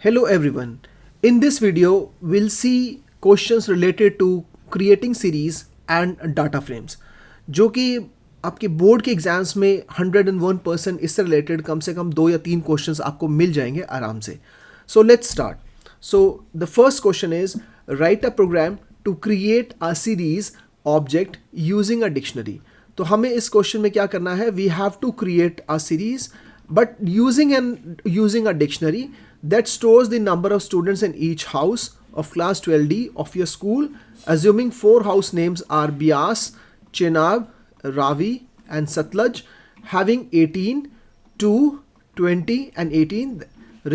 Hello everyone. In this video, we'll see questions related to creating series and data frames जो कि आपके board के exams में 101% इससे रिलेटेड कम से कम 2 या 3 क्वेश्चंस आपको मिल जाएंगे आराम से. So let's start. So the first question is write a program to create a series object using a dictionary. तो हमें इस क्वेश्चन में क्या करना है, we have to create a series but using a dictionary that stores the number of students in each house of class 12D of your school, assuming 4 house names are Bias, Chenab, Ravi and Satluj, having 18, 2, 20 and 18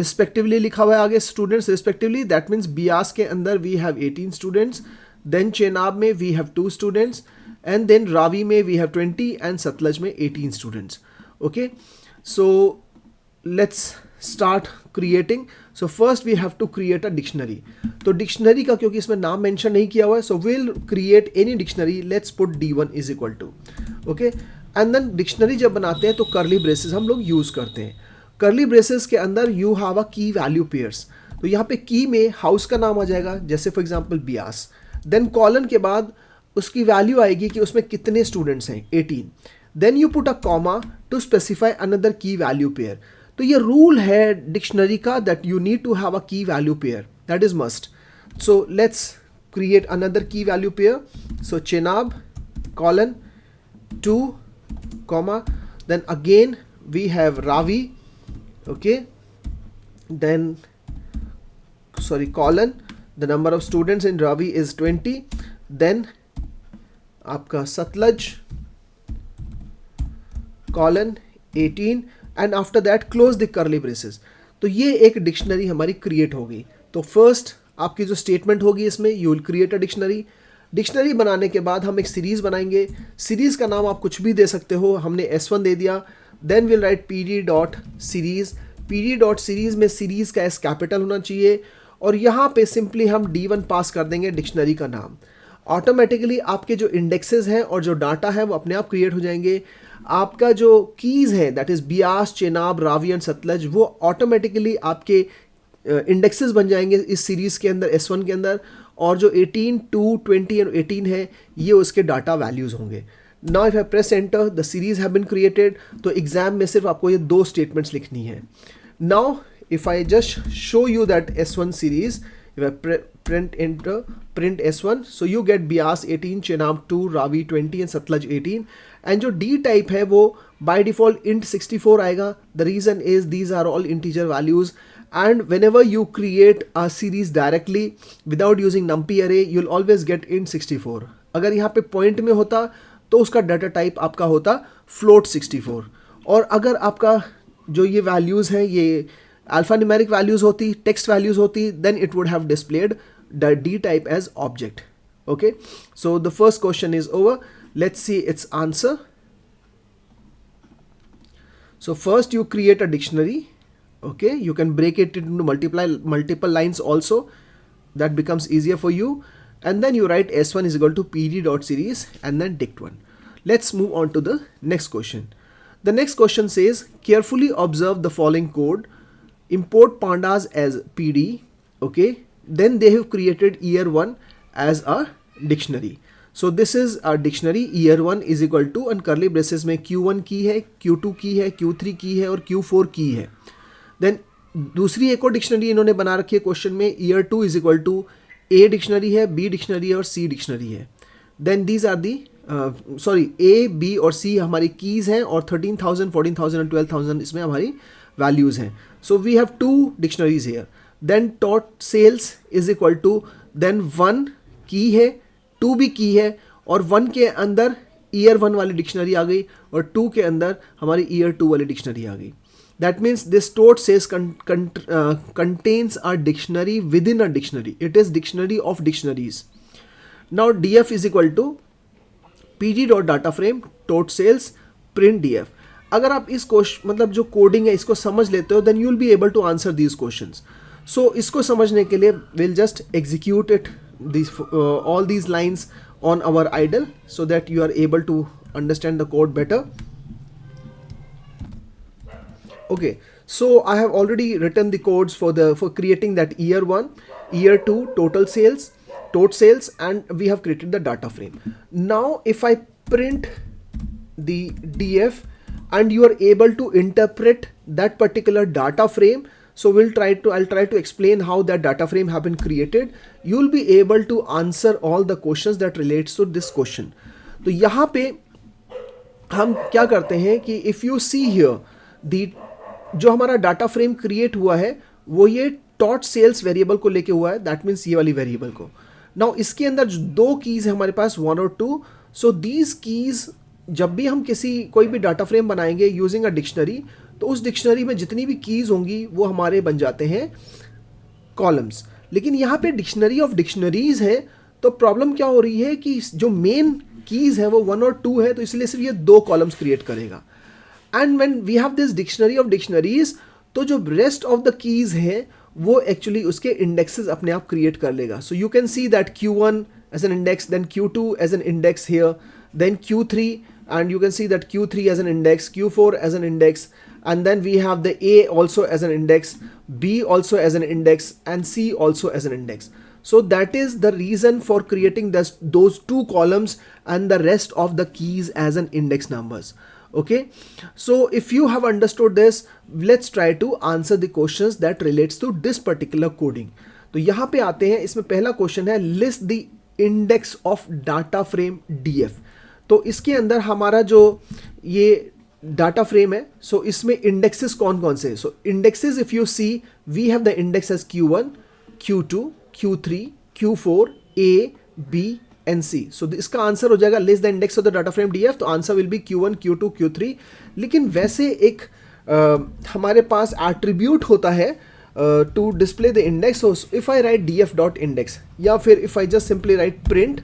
respectively. लिखा हुआ है आगे students respectively. That means Bias के अंदर we have 18 students, then Chenab में we have 2 students and then Ravi में we have 20 and Satluj में 18 students. Okay. So let's start creating. So first we have to create a dictionary. तो dictionary का क्योंकि इसमें नाम मेंशन नहीं किया हुआ है, so we'll create any dictionary. Let's put D1 is equal to. Okay. And then dictionary जब बनाते हैं तो curly braces हम लोग यूज़ करते हैं. curly braces के अंदर you have a key value pairs. तो यहाँ पे key में house का नाम आ जाएगा, जैसे for example Bias. Then colon के बाद उसकी वैल्यू आएगी कि उसमें कितने स्टूडेंट्स हैं, 18. Then you put a comma to specify another key value pair. तो ये रूल है डिक्शनरी का that you need to have a key value pair. That is must. So let's create another key value pair. So Chenab colon 2 comma, then again we have Ravi. Okay. Then colon, the number of students in Ravi is 20. Then आपका Satluj colon 18 and after that close the curly braces. तो ये एक dictionary हमारी create हो गई. तो first आपकी जो स्टेटमेंट होगी इसमें, you will create a dictionary. Dictionary बनाने के बाद हम एक सीरीज बनाएंगे. सीरीज का नाम आप कुछ भी दे सकते हो, हमने S1 दे दिया. Then will write pd dot series. pd dot series में सीरीज का S कैपिटल होना चाहिए और यहाँ पे सिंपली हम D1 पास कर देंगे डिक्शनरी का नाम. ऑटोमेटिकली आपके जो इंडेक्सेस हैं और जो डाटा है वो अपने आप क्रिएट हो जाएंगे. आपका जो कीज़ है that is Beas, Chenab, Ravi and Sutlej, वो ऑटोमेटिकली आपके इंडेक्सेस बन जाएंगे इस सीरीज़ के अंदर, S1 के अंदर. और जो 18, 2, 20 एंड 18 है ये उसके डाटा वैल्यूज़ होंगे. Now if I press enter the series have been created. तो एग्जाम में सिर्फ आपको ये 2 स्टेटमेंट्स लिखनी है. Now if I just show you that S1 series, if I print S1, so you get Bias 18, Chenab 2, Ravi 20 and Satluj 18. and जो D type है वो by default int 64 आएगा. The reason is these are all integer values and whenever you create a series directly without using numpy array you'll always get int 64. अगर यहाँ पे point में होता तो उसका data type आपका होता float 64. और अगर आपका जो ये values हैं ये alphanumeric values होती, text values होती, then it would have displayed the D type as object. Okay, so the first question is over. Let's see its answer. So first you create a dictionary. Okay, you can break it into multiple lines also. That becomes easier for you. And then you write S1 is equal to pd.series and then dict1. Let's move on to the next question. The next question says, carefully observe the following code. Import pandas as pd. Okay, then they have created year 1 as a dictionary. So this is a dictionary. year 1 is equal to and curly braces में q1 की है, q2 की है, q3 की है और q4 की है. then दूसरी एक और डिक्शनरी इन्होंने बना रखी है क्वेश्चन में. year 2 is equal to a dictionary है, b डिक्शनरी है और c डिक्शनरी है. then these are the a, b और c हमारी कीज़ हैं और 13,000, 14,000 और 12,000 इसमें हमारी वैल्यूज़ हैं. So we have 2 dictionaries here. Then tot sales is equal to then 1 की है, 2 भी की है और 1 के अंदर year 1 वाली डिक्शनरी आ गई और 2 के अंदर हमारी year 2 वाली डिक्शनरी आ गई. That means this tot sales contains a dictionary within a dictionary. It is dictionary of dictionaries. Now df is equal to pd.dataframe tot sales print df. अगर आप इस क्वेश्चन मतलब जो कोडिंग है इसको समझ लेते हो then you will be able to answer these questions. So इसको समझने के लिए we'll just execute it all these lines on our idle so that you are able to understand the code better. Okay, So I have already written the codes for creating that year 1, year 2 total sales, and we have created the data frame. Now if I print the DF and you are able to interpret that particular data frame, so I'll try to explain how that data frame have been created. You'll be able to answer all the questions that relates to this question. तो यहाँ पे हम क्या करते हैं कि if you see here दी जो हमारा डाटा फ्रेम क्रिएट हुआ है वो ये टॉट सेल्स वेरिएबल को लेके हुआ है, दैट मीन्स ये वाली वेरिएबल को. नाउ इसके अंदर जो दो कीज है हमारे पास 1 और 2. सो दीज कीज जब भी हम कोई भी डाटा फ्रेम बनाएंगे यूजिंग अ डिक्शनरी, तो उस डिक्शनरी में जितनी भी कीज होंगी वो हमारे बन जाते हैं कॉलम्स. लेकिन यहाँ पे डिक्शनरी ऑफ डिक्शनरीज है, तो प्रॉब्लम क्या हो रही है कि जो मेन कीज है वो 1 और 2 है, तो इसलिए सिर्फ ये 2 कॉलम्स क्रिएट करेगा. And when we have this dictionary of dictionaries, तो जो रेस्ट ऑफ द कीज है वो एक्चुअली उसके इंडेक्सेस अपने आप क्रिएट कर लेगा. So you can see that Q1 as an index, then Q2 as an index here, then Q3, and you can see that Q3 as an index, Q4 as an index, and then we have the A also as an index, B also as an index, and C also as an index. So that is the reason for creating those 2 columns and the rest of the keys as an index numbers. Okay, so if you have understood this, let's try to answer the questions that relates to this particular coding. तो यहाँ पे आते हैं, इसमें पहला question है list the index of data frame DF. तो इसके अंदर हमारा जो ये डाटा फ्रेम है, सो इसमें इंडेक्सेस कौन कौन से. So indexes if you see, we have the index as Q1, Q2, Q3, Q4, A, B and C. So इसका आंसर हो जाएगा list the index of the data frame DF. तो answer will be Q1, Q2, Q3. लेकिन वैसे एक हमारे पास attribute होता है to display the index. So if I write DF dot index, या फिर if I just simply write print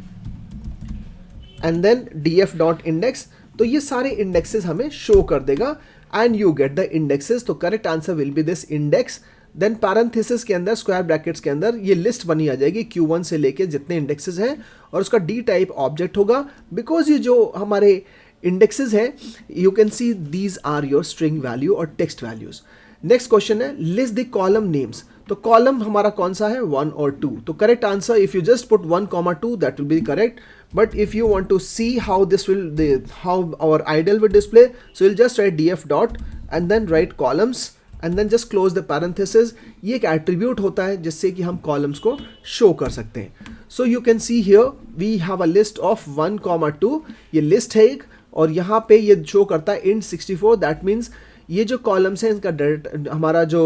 and then DF dot index, तो ये सारे इंडेक्सेस हमें शो कर देगा and you get the indexes. तो correct answer will be this index. Then parenthesis के अंदर, स्क्वायर ब्रैकेट्स के अंदर ये लिस्ट बनी आ जाएगी Q1 से लेके जितने इंडेक्सेस हैं, और उसका D टाइप ऑब्जेक्ट होगा, बिकॉज ये जो हमारे इंडेक्सेस हैं you can see these are your string value और टेक्स्ट वैल्यूज. नेक्स्ट क्वेश्चन है लिस्ट द कॉलम नेम्स. तो कॉलम हमारा कौन सा है, 1 और 2. तो correct answer if you just put 1, 2 that will be correct. But if you want to see how how our ideal will display, so you'll just write DF dot and then write columns and then just close the parenthesis. ये एक attribute होता है जिससे कि हम columns को show कर सकते हैं. So you can see here we have a list of 1, 2. ये list है एक, और यहाँ पे ये show करता है int 64. That means ये जो columns हैं इनका हमारा जो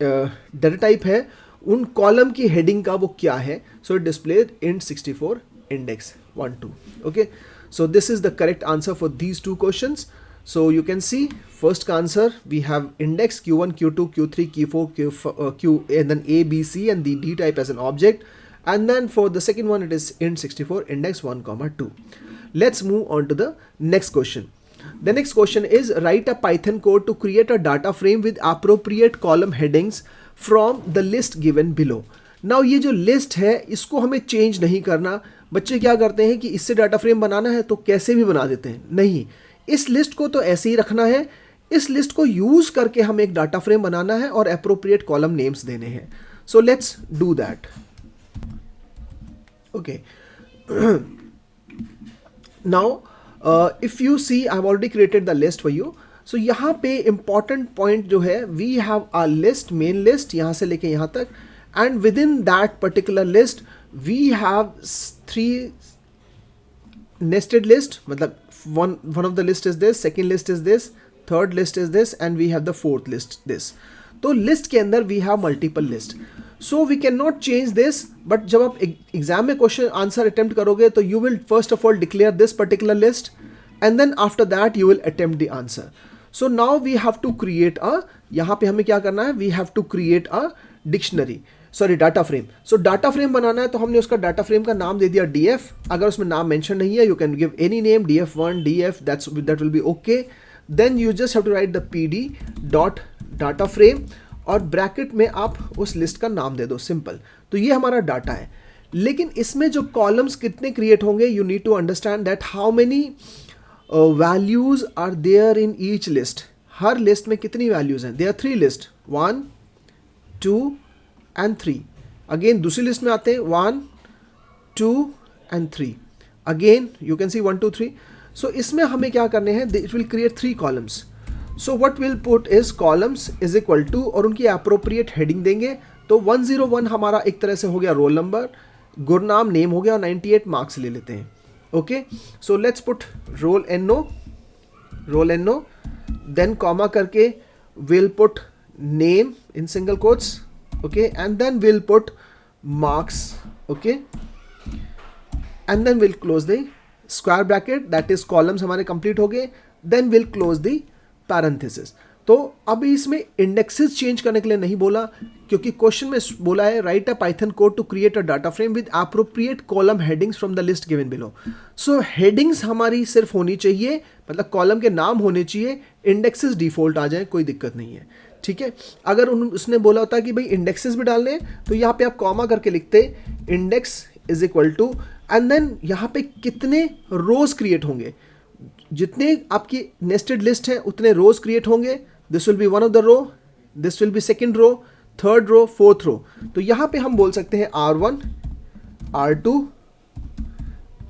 data type है उन column की heading का वो क्या है. So it displayed int 64 index 1, 2. Okay, so this is the correct answer for these 2 questions. So you can see first answer we have index Q1, Q2, Q3, Q4, Q and then A, B, C and the D type as an object, and then for the second one it is int 64 index 1, 2. Let's move on to the next question. The next question is write a Python code to create a data frame with appropriate column headings from the list given below. Now ये जो list है इसको हमें change नहीं करना. बच्चे क्या करते हैं कि इससे डाटा फ्रेम बनाना है तो कैसे भी बना देते हैं. नहीं, इस लिस्ट को तो ऐसे ही रखना है. इस लिस्ट को यूज करके हमें एक डाटा फ्रेम बनाना है और अप्रोप्रिएट कॉलम नेम्स देने हैं. So let's do that. Okay, now if you see I have already created the list for you. So यहाँ पे इंपॉर्टेंट पॉइंट जो है, we have a list, main list यहाँ से लेके यहाँ तक, and within that particular list we have 3 nested list. मतलब one of the list is this, second list is this, third list is this, and we have the fourth list this. तो list के अंदर we have multiple list, so we cannot change this. but जब आप exam में question answer attempt करोगे तो you will first of all declare this particular list and then after that you will attempt the answer. So now we have to create a, यहाँ पे हमें क्या करना है, we have to create a dictionary, sorry data frame. So data frame बनाना है तो हमने उसका डाटा फ्रेम का नाम दे दिया DF. अगर उसमें नाम मेंशन नहीं है you can give any name, DF1, DF, that will be okay. Then you just have to write the PD dot data frame और ब्रैकेट में आप उस लिस्ट का नाम दे दो, सिंपल. तो ये हमारा डाटा है. लेकिन इसमें जो कॉलम्स कितने क्रिएट होंगे, you need to understand that how many values are there in each list. हर लिस्ट में कितनी वैल्यूज हैं? There are 3 list, 1 2 and 3. Again दूसरी लिस्ट में आते हैं 1 2 and 3. Again you can see 1 2 3. So इसमें हमें क्या करने हैं? It will create 3 columns. So what will put is columns is equal to, और उनकी अप्रोप्रिएट हेडिंग देंगे. तो 101 हमारा एक तरह से हो गया रोल नंबर, गुरनाम नेम हो गया, और 98 मार्क्स ले लेते हैं. Okay, so let's put roll NO, then comma करके will put name in single quotes. Okay, and then will put marks. Okay, and then will close the square bracket, that is columns हमारे complete हो गए. Then will close the parenthesis. तो अभी इसमें indexes change करने के लिए नहीं बोला, क्योंकि क्वेश्चन में बोला है write a Python code to create a data frame with appropriate column headings from the list given below. So headings हमारी सिर्फ होनी चाहिए, मतलब कॉलम के नाम होने चाहिए, इंडेक्सेस डिफॉल्ट आ जाए, कोई दिक्कत नहीं है. ठीक है, अगर उसने बोला होता कि भाई इंडेक्सेस भी डालने हैं, तो यहाँ पे आप कॉमा करके लिखते index is equal to, and then यहाँ पे कितने रोज क्रिएट होंगे, जितने आपकी नेस्टेड लिस्ट है उतने रोज क्रिएट होंगे. This will be one of the row, this will be second row, third row, fourth row. तो यहां पे हम बोल सकते हैं R1 R2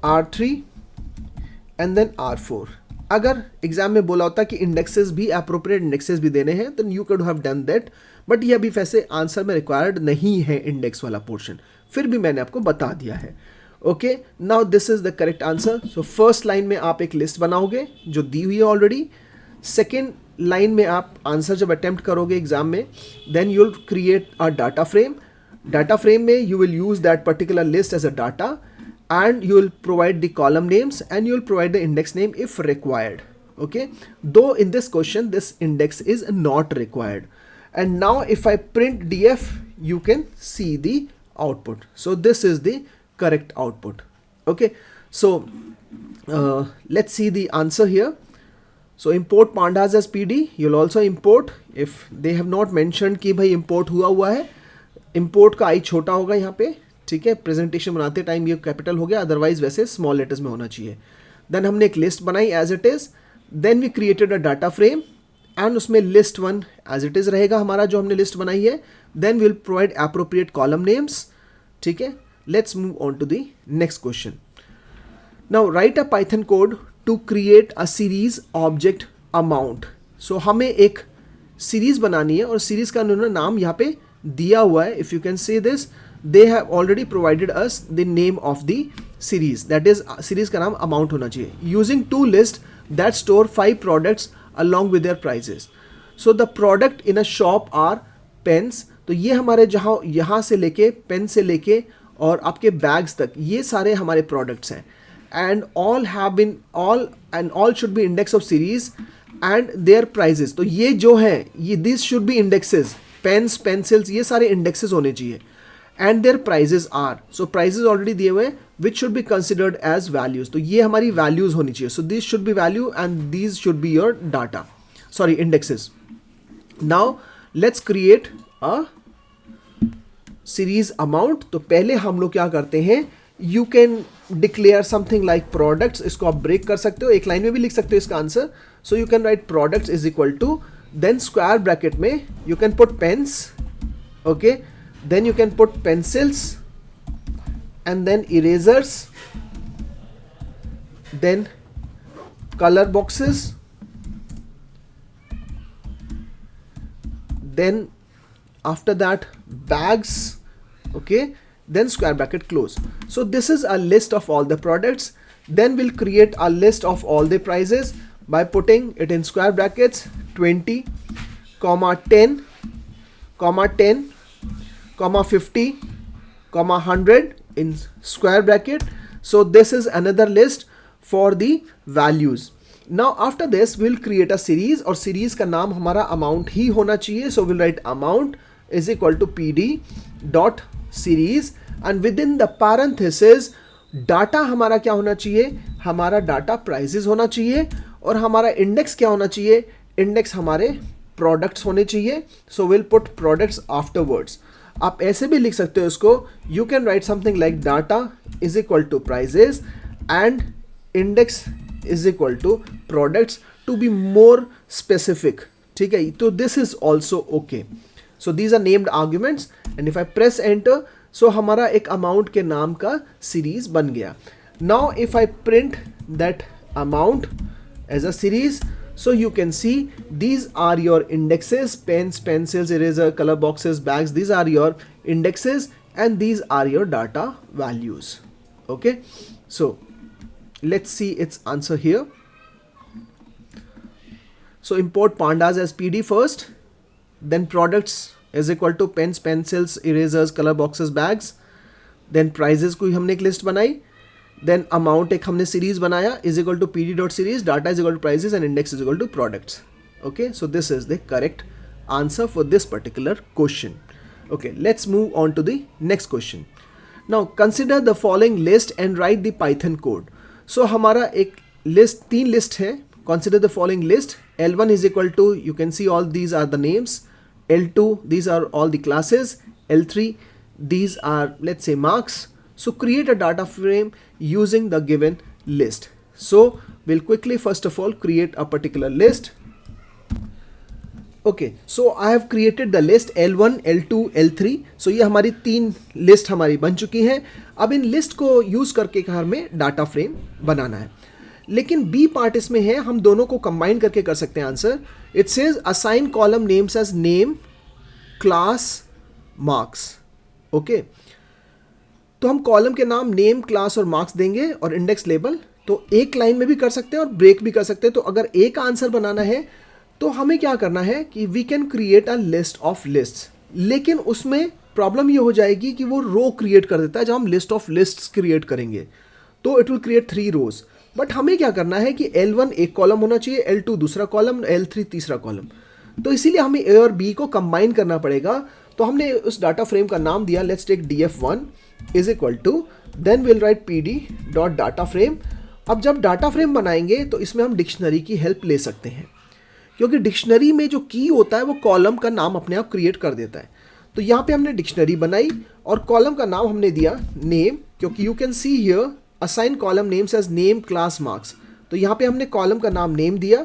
R3 and then R4. अगर एग्जाम में बोला होता कि इंडेक्सेस भी, एप्रोप्रिएट इंडेक्सेस भी देने हैं, then you could have done that, but ये अभी वैसे आंसर में रिक्वायर्ड नहीं है इंडेक्स वाला पोर्शन, फिर भी मैंने आपको बता दिया है. Okay, now this is the correct answer. So first line में आप एक लिस्ट बनाओगे जो दी हुई है ऑलरेडी. सेकेंड लाइन में आप आंसर जब अटेम्प्ट करोगे एग्जाम में, then you will create a data frame. Data frame में you will use that particular list as a data, and you will provide the column names and you will provide the index name if required. Okay, though in this question this index is not required. And now if I print df, you can see the output. So this is the correct output. Okay, so let's see the answer here. So import pandas as pd. You'll also import if they have not mentioned कि भाई import हुआ है, import का i छोटा होगा यहाँ पे. ठीक है, प्रेजेंटेशन बनाते टाइम ये कैपिटल हो गया, अदरवाइज वैसे स्मॉल लेटर्स में होना चाहिए. देन हमने एक लिस्ट बनाई as it is, then we created a data frame and उसमें लिस्ट 1 एज इट इज रहेगा हमारा जो हमने लिस्ट बनाई है. Then will provide appropriate column names. ठीक है, let's move on to the next question. Now write a Python code to create a series object amount. So हमें एक सीरीज बनानी है और सीरीज का उन्होंने नाम यहाँ पे दिया हुआ है. If you can say this, they have already provided us the name of the series, that is series का नाम amount होना चाहिए. Using two lists that store 5 products along with their prices. So the product in a shop are pens. तो ये हमारे जहाँ यहाँ से लेके पेन से लेके और आपके बैग्स तक ये सारे हमारे प्रोडक्ट्स हैं. And all should be index of series and their prices. तो ये जो है ये these should be indexes. Pens, pencils, ये सारे इंडेक्सेस होने चाहिए. And their prices are, so prices already दिए हुए हैं, which should be considered as values. तो ये हमारी वैल्यूज होनी चाहिए. So this should be value and these should be your data, sorry indexes. Now let's create a series amount. तो पहले हम लोग क्या करते हैं, you can declare something like products. इसको आप ब्रेक कर सकते हो, एक लाइन में भी लिख सकते हो इसका answer. So you can write products is equal to, then square bracket में you can put pens. Okay, then you can put pencils and then erasers, then color boxes, then after that bags. Okay, then square bracket close. So this is a list of all the products. Then we'll create a list of all the prices by putting it in square brackets, 20 comma 10 comma 10 comma 50 comma 100 in square bracket. So this is another list for the values. Now after this we'll create a series, और series का नाम हमारा amount ही होना चाहिए. So we'll write amount is equal to pd dot series and within the parenthesis data हमारा क्या होना चाहिए, हमारा डाटा प्राइजेस होना चाहिए और हमारा इंडेक्स क्या होना चाहिए, इंडेक्स हमारे प्रोडक्ट्स होने चाहिए. So we'll put products afterwards. आप ऐसे भी लिख सकते हो इसको, you can write something like data is equal to prices and index is equal to products to be more specific. ठीक है, तो this is also okay. So these are named arguments and if I press enter, so हमारा एक amount के नाम का series बन गया. Now if I print that amount as a series, so you can see these are your indexes, pens, pencils, eraser, color boxes, bags, these are your indexes and these are your data values. Okay, so let's see its answer here. So import pandas as pd first, then products is equal to pens, pencils, erasers, color boxes, bags, then prices कोई हमने एक list बनाई, then amount एक हमने series बनाया is equal to P D dot series, data is equal to prices and index is equal to products. Okay, so this is the correct answer for this particular question. Okay, let's move on to the next question. Now consider the following list and write the Python code. So हमारा एक list, तीन list है. Consider the following list. L1 is equal to, you can see all these are the names. L2, these are all the classes. L3, these are, let's say, marks. So create a data frame using the given list. So we'll quickly first of all create a particular list. Okay, so I have created the list L1, L2, L3. So ये हमारी तीन list हमारी बन चुकी हैं. अब in list को use करके हमें डाटा फ्रेम बनाना है. लेकिन बी पार्ट इसमें है, हम दोनों को कंबाइन करके कर सकते हैं answer. It says assign column names as name, class, marks. Okay, तो हम कॉलम के नाम नेम, क्लास और मार्क्स देंगे और इंडेक्स लेबल. तो एक लाइन में भी कर सकते हैं और ब्रेक भी कर सकते हैं. तो अगर एक आंसर बनाना है तो हमें क्या करना है कि we can create a list of lists. लेकिन उसमें प्रॉब्लम ये हो जाएगी कि वो रो क्रिएट कर देता है. जब हम लिस्ट ऑफ लिस्ट्स क्रिएट करेंगे तो it will create 3 rows. But हमें क्या करना है कि L1 एक कॉलम होना चाहिए, L2 दूसरा कॉलम, L3 तीसरा कॉलम. तो इसीलिए हमें A और B को कंबाइन करना पड़ेगा. तो हमने उस डाटा फ्रेम का नाम दिया, let's take df1 is equal to, then will write pd dot data frame. अब जब डाटा फ्रेम बनाएंगे तो इसमें हम डिक्शनरी की हेल्प ले सकते हैं, क्योंकि डिक्शनरी में जो की होता है वो कॉलम का नाम अपने आप क्रिएट कर देता है. तो यहाँ पे हमने डिक्शनरी बनाई और कॉलम का नाम हमने दिया नेम, क्योंकि you can see here assign column names as name, class, marks. तो यहाँ पे हमने कॉलम का नाम नेम दिया,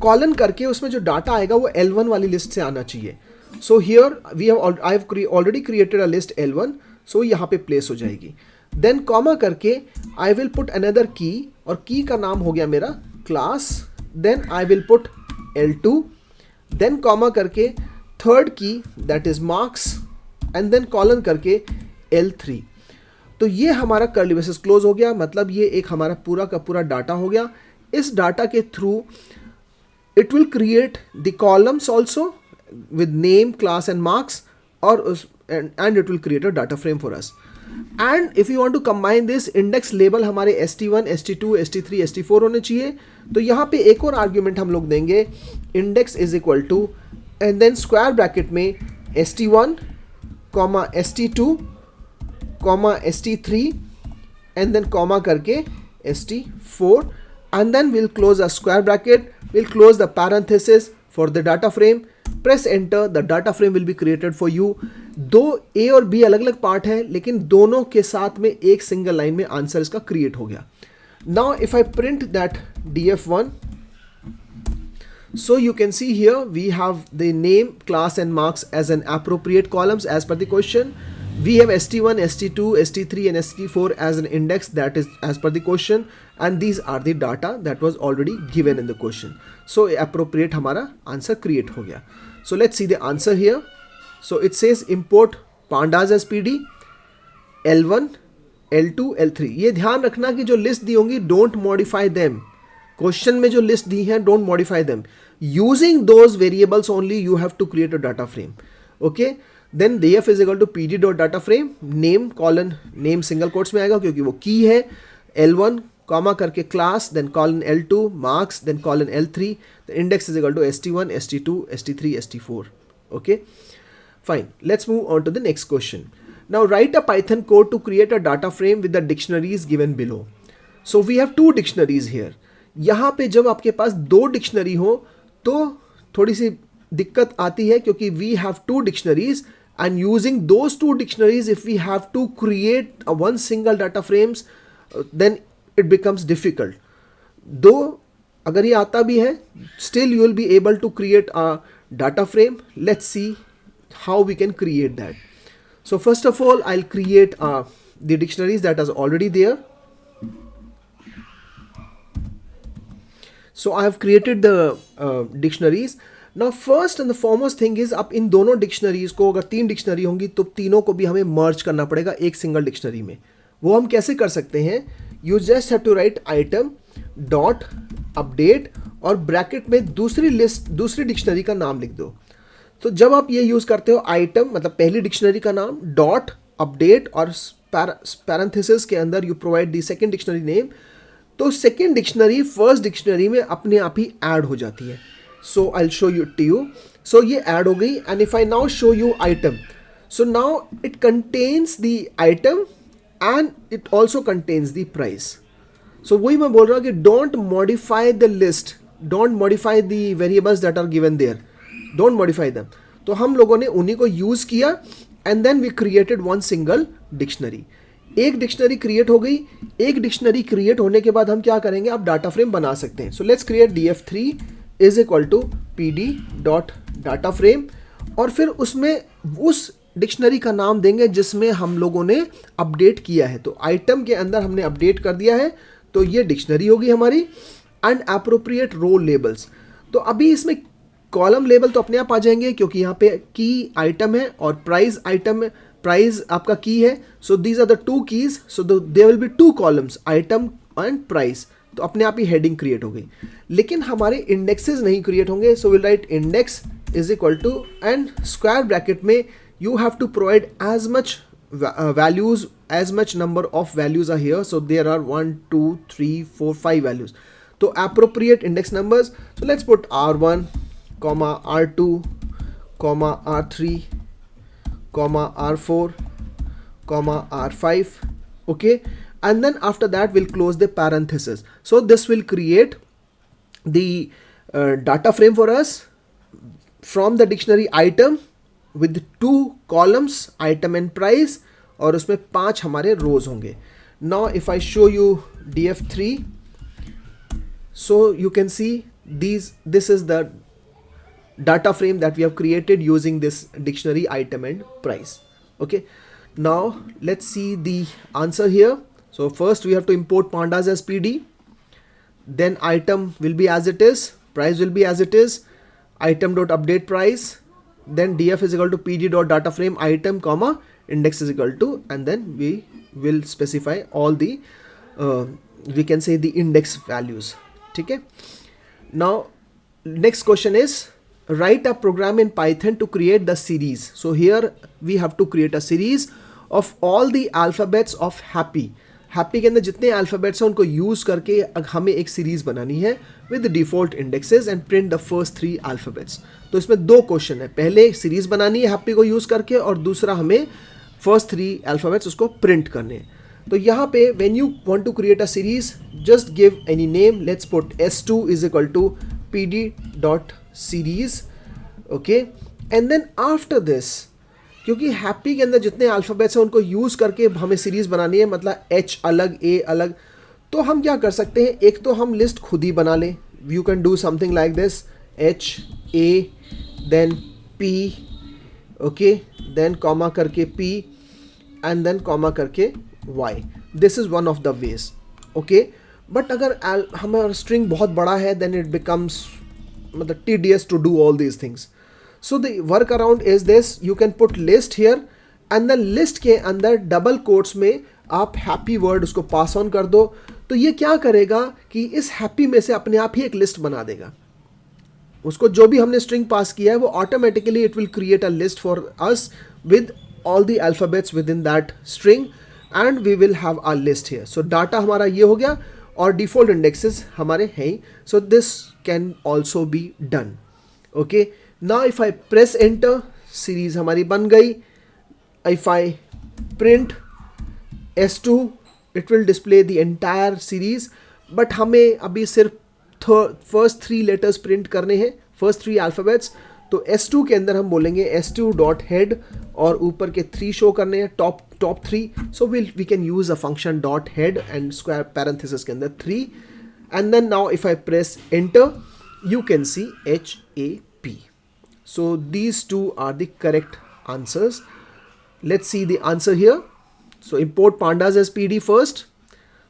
कॉलन करके उसमें जो डाटा आएगा वो L1 वाली लिस्ट से आना चाहिए. So here we have, I have already created a list L1, so यहाँ पे प्लेस हो जाएगी. देन कॉमा करके आई विल पुट अनदर की, और की का नाम हो गया मेरा class. Then I will put L2, then comma करके third key that is marks, and then colon करके L3. तो ये हमारा कर्ली ब्रेसेस क्लोज हो गया. मतलब ये एक हमारा पूरा का पूरा डाटा हो गया. इस डाटा के through it will create the columns also with name, class and marks, और and it will create a data frame for us. And if you want to combine this, index label हमारे ST1, ST2, ST3, ST4 होने चाहिए. तो यहाँ पे एक और argument हम लोग देंगे, index is equal to, and then square bracket में ST1, ST2, ST3, and then comma करके ST4, and then we'll close a square bracket, we'll close the parenthesis for the data frame, press enter, the data frame will be created for you. दो A और B अलग अलग part है, लेकिन दोनों के साथ में एक सिंगल लाइन में आंसर इसका क्रिएट हो गया. Now if I print that df1, so you can see here we have the name, class and marks as an appropriate columns as per the question. We have ST1, ST2, ST3 and ST4 as an index, that is as per the question, and these are the data that was already given in the question. So appropriate हमारा answer create हो गया. So let's see the answer here. So it says import pandas as PD, L1, L2, L3. ये ध्यान रखना कि जो list दी होंगी don't modify them. Question में जो लिस्ट दी है don't modify them. Using those variables only you have to create a data frame. Okay. Then df is equal to pd dot data frame, name colon, name single quotes में आएगा क्योंकि वो key है, L1 comma करके class, then colon L2, marks, then colon L3, index is equal to ST1, ST2, ST3, ST4. Okay, fine. Let's move on to the next question. Now write a Python code to create a data frame with the dictionaries given below. So we have 2 dictionaries here. यहाँ पे जब आपके पास 2 dictionary हो तो थोड़ी सी दिक्कत आती है, क्योंकि we have 2 dictionaries. And using those 2 dictionaries, if we have to create one single data frames, then it becomes difficult. Though अगर ये आता भी है, still you will be able to create a data frame. Let's see how we can create that. So first of all, I'll create the dictionaries that is already there. So I have created the dictionaries. Now first and the foremost thing is, अब इन दोनों dictionaries को, अगर 3 dictionary होंगी तो तीनों को भी हमें मर्ज करना पड़ेगा एक सिंगल डिक्शनरी में. वो हम कैसे कर सकते हैं? You just have to write item dot update और ब्रैकेट में दूसरी डिक्शनरी का नाम लिख दो. तो जब आप ये यूज़ करते हो आइटम मतलब पहली डिक्शनरी का नाम डॉट अपडेट और पैरेंथेसिस के अंदर you provide the second dictionary name, तो सेकंड डिक्शनरी फर्स्ट डिक्शनरी में अपने आप ही ऐड हो जाती है. So I will show you to you. So ये ऐड हो गई. And if I now show you item, so now it contains the item and it also contains the price. So वही मैं बोल रहा हूँ कि don't modify the list, don't modify the variables that are given there, don't modify them. तो हम लोगों ने उन्हीं को यूज़ किया and then we created one single dictionary. एक डिक्शनरी क्रिएट हो गई. एक डिक्शनरी क्रिएट होने के बाद हम क्या करेंगे? आप डाटा फ्रेम बना सकते हैं. So let's create df3 is equal to pd dot data frame और फिर उसमें उस डिक्शनरी का नाम देंगे जिसमें हम लोगों ने अपडेट किया है. तो आइटम के अंदर हमने अपडेट कर दिया है, तो ये डिक्शनरी होगी हमारी. एंड एप्रोप्रिएट रो लेबल्स, तो अभी इसमें कॉलम लेबल तो अपने आप आ जाएंगे क्योंकि यहाँ पे की आइटम है और प्राइस आइटम है, प्राइस आपका की है. So these are the 2 keys. So there will be 2 columns, item and price. तो अपने आप ही हेडिंग क्रिएट हो गई. लेकिन हमारे इंडेक्सेस नहीं क्रिएट होंगे. So will write index is equal to and square bracket में you have to provide as much values, as much number of values are here. So there are 1 2 3 4 5 values. So appropriate index numbers. So let's put r1 comma r2 comma r3 comma r4 comma r5. Okay, and then after that we'll close the parenthesis. So this will create the data frame for us from the dictionary item with 2 columns, item and price, और उसमें 5 हमारे rows होंगे. Now if I show you df3, so you can see this is the data frame that we have created using this dictionary item and price. Okay, now let's see the answer here. So first we have to import pandas as pd, then item will be as it is, price will be as it is, item dot update price, then df is equal to pd dot data frame item comma index is equal to, and then we will specify all the we can say the index values. ठीक है. Now next question is write a program in Python to create the series. So here we have to create a series of all the alphabets of happy. Happy के अंदर जितने alphabets हैं उनको use करके हमें एक सीरीज़ बनानी है with default indexes and print the first 3 alphabets. तो इसमें 2 क्वेश्चन है. पहले सीरीज़ बनानी है हैप्पी को यूज़ करके और दूसरा हमें फर्स्ट 3 अल्फ़ाबेट्स उसको प्रिंट करने हैं. तो यहाँ पे when you want to create a series just give any name. Let's put s2 is equal to pd dot series. Okay, and then after this, क्योंकि हैप्पी के अंदर जितने अल्फ़ाबेट्स हैं उनको यूज़ करके हमें सीरीज़ बनानी है, मतलब H अलग A अलग. तो हम क्या कर सकते हैं? एक तो हम लिस्ट खुद ही बना लें. You can do something like this, H A देन P, ओके, देन कॉमा करके P एंड देन कॉमा करके Y. This is one of the ways. Okay, but अगर हमारा स्ट्रिंग बहुत बड़ा है देन इट बिकम्स मतलब tedious to do all these things. So the workaround is this, you can put list here and then list के अंदर double quotes में आप हैप्पी वर्ड उसको पास ऑन कर दो. तो ये क्या करेगा कि इस हैप्पी में से अपने आप ही एक लिस्ट बना देगा. उसको जो भी हमने स्ट्रिंग पास किया है वो automatically it will create a list for us with all the alphabets within that string and we will have a list here. So data हमारा ये हो गया और डिफ़ॉल्ट इंडेक्सेस हमारे हैं. So this can also be done. Okay, now if I press enter, series हमारी बन गई. if I print s2 it will display the entire series, but हमें अभी सिर्फ फर्स्ट 3 लेटर्स प्रिंट करने हैं, फर्स्ट 3 अल्फ़ाबेट्स. तो s2 के अंदर हम बोलेंगे s2 डॉट हेड और ऊपर के 3 शो करने हैं, top 3. So we can use a function dot head and square parenthesis के अंदर 3 and then now if I press enter, you can see HAP. So these two are the correct answers. Let's see the answer here. So import pandas as PD first,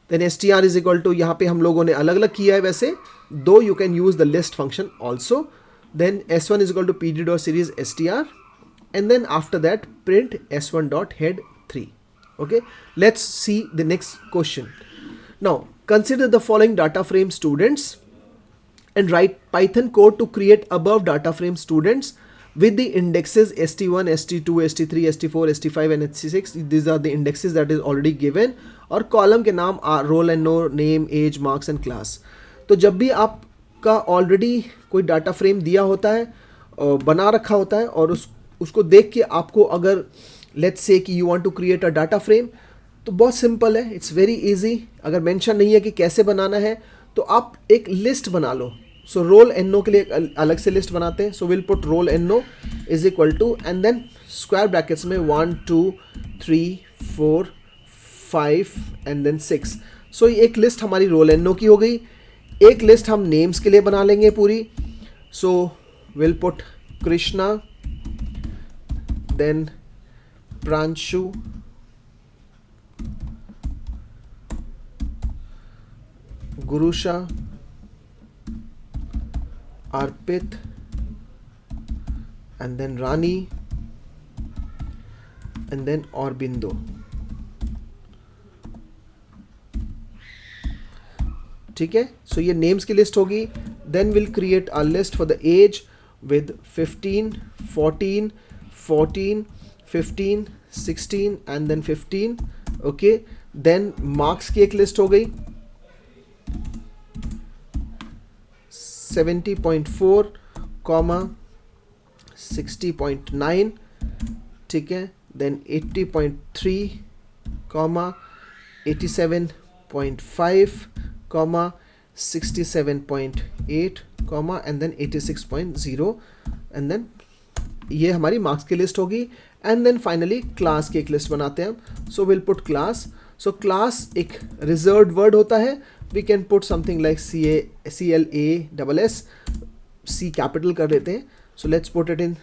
then str is equal to, यहाँ पे हम लोगों ने अलग अलग किया है वैसे, though you can use the list function also. Then s1 is equal to pd dot series str, and then after that print s1 dot head 3. Okay, let's see the next question. Now consider the following data frame students and write Python code to create above data frame students with the indexes st1, st2, st3, st4, st5 and st6. These are the indexes that is already given, और column के नाम roll and no, name, age, marks and class. तो जब भी आपका already कोई data frame दिया होता है, बना रखा होता है, और उसको देख के आपको अगर लेट्स से कि you want to create a data frame, तो बहुत सिंपल है, इट्स वेरी इजी. अगर मेंशन नहीं है कि कैसे बनाना है तो आप एक लिस्ट बना लो. सो रोल एन नो के लिए अलग से लिस्ट बनाते हैं. So will put roll and no is equal to, and then square brackets में 1 2 3 4 5 एंड देन 6. सो ये एक लिस्ट हमारी रोल एन नो की हो गई. एक लिस्ट हम नेम्स के लिए बना लेंगे पूरी. So will put Krishna, then Pranshu, Gurusha, Arpit, and then Rani, and then Aurobindo. ठीक है, सो ये नेम्स की लिस्ट होगी. Then will create a list for the age with 15, 14, 14, 15, 16 and then 15. Okay, then marks की एक लिस्ट हो गई, 70.4, 60.9. ठीक है, देन 80.3, 87.5, 67.8, एंड देन 86.0, एंड देन ये हमारी मार्क्स की लिस्ट होगी. एंड देन फाइनली क्लास की एक लिस्ट बनाते हैं हम. So will put class. So class एक रिजर्व्ड वर्ड होता है. We can put something like CLASS, C capital कर देते हैं. So let's put it in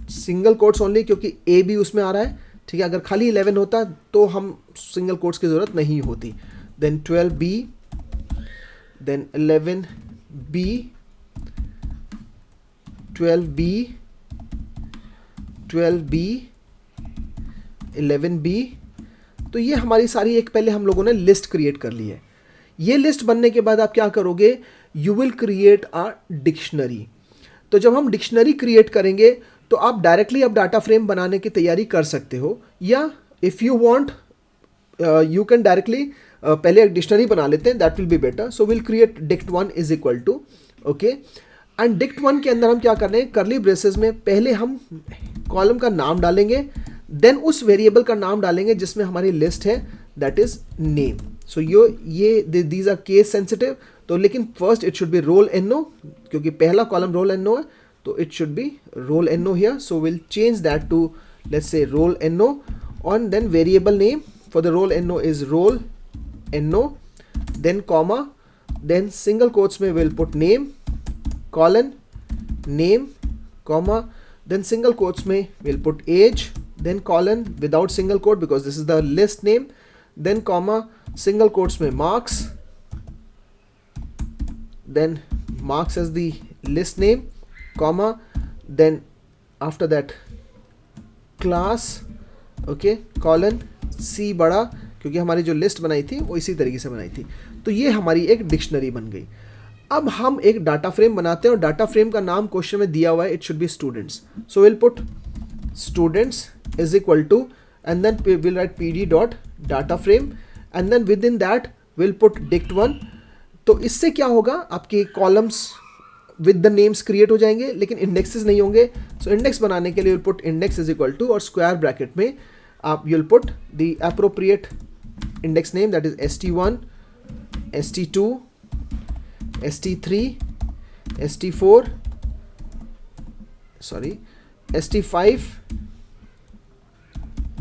single quotes only, क्योंकि A भी उसमें आ रहा है. ठीक है, अगर खाली 11 होता तो हम सिंगल कोट्स की ज़रूरत नहीं होती. Then 12B, then 11B, 12B, 12B, 11B. तो ये हमारी सारी एक पहले हम लोगों ने लिस्ट क्रिएट कर ली है. ये लिस्ट बनने के बाद आप क्या करोगे, you will create a dictionary. तो जब हम डिक्शनरी क्रिएट करेंगे तो आप डायरेक्टली अब डाटा फ्रेम बनाने की तैयारी कर सकते हो, या if you want you can directly पहले एक डिक्शनरी बना लेते हैं, that will be better. So will create dict1 is equal to, okay, and dict1 के अंदर हम क्या कर रहे हैं, करली ब्रेसेस में पहले हम कॉलम का नाम डालेंगे, देन उस वेरिएबल का नाम डालेंगे जिसमें हमारी लिस्ट है, दैट इज नेम. सो ये दीज आर केस सेंसिटिव. तो लेकिन first it should be roll and no, क्योंकि पहला कॉलम रोल एन नो है, तो it should be roll and no here. So will change that to let's say roll and no, and then variable name for the roll no is roll no, then comma, then single quotes में we'll put name, colon, name, comma, then single quotes में we'll put age, then colon without single quote because this is the list name, then comma, single quotes में marks, then marks as the list name, comma, then after that class, okay, colon C बड़ा, क्योंकि हमारी जो list बनाई थी वो इसी तरीके से बनाई थी. तो ये हमारी एक डिक्शनरी बन गई. अब हम एक डाटा फ्रेम बनाते हैं और डाटा फ्रेम का नाम क्वेश्चन में दिया हुआ है, it should be students. So will put students is equal to, and then will write PD dot data frame, and then within that will put dict1. तो इससे क्या होगा, आपके columns with the names create हो जाएंगे लेकिन indexes नहीं होंगे. सो इंडेक्स बनाने के लिए will put index is equal to, और स्क्वायर ब्रैकेट में आप will put the appropriate index name, that is ST1, ST2, ST3, ST4, sorry, ST5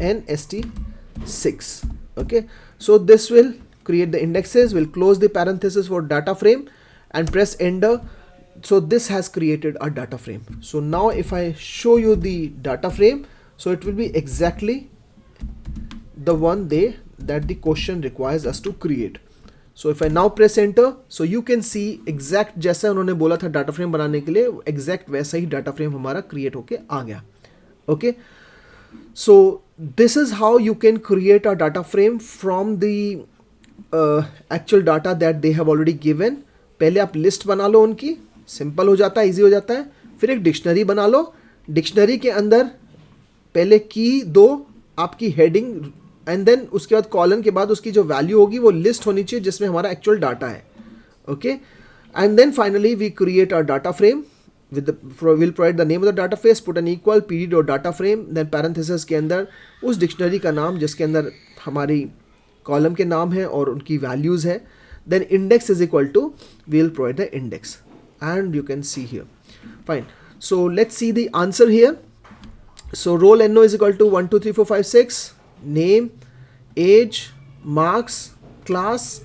and ST6. Okay, so this will create the indexes, we'll close the parenthesis for data frame and press enter. So this has created a data frame. So now if I show you the data frame, so it will be exactly the one that the question requires us to create. So if I now press enter, so you can see exact जैसा उन्होंने बोला था data frame बनाने के लिए, exact वैसा ही data frame हमारा create होके आ गया. Okay, so this is how you can create a data frame from the actual data that they have already given. पहले आप लिस्ट बना लो उनकी, सिंपल हो जाता है, इजी हो जाता है. फिर एक डिक्शनरी बना लो, डिक्शनरी के अंदर पहले की दो आपकी हेडिंग एंड देन उसके बाद कॉलन के बाद उसकी जो वैल्यू होगी वो लिस्ट होनी चाहिए जिसमें हमारा एक्चुअल डाटा है. Okay, and then finally we create a data frame with the will provide the name of the data phase, put an equal pd or data frame, then parenthesis के अंदर उस dictionary का नाम जिसके अंदर हमारी column के नाम है और उनकी वैल्यूज़ है. then index is equal to, we will provide the index and you can see here. Fine, so let's see the answer here. So roll no is equal to 1 2 3 4 5 6, name, age, marks, class,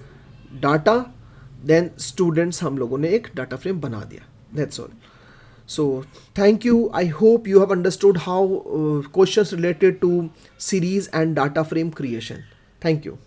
data, then students हम लोगों ने एक data frame बना दिया. That's all. So thank you. I hope you have understood how questions related to series and data frame creation. Thank you.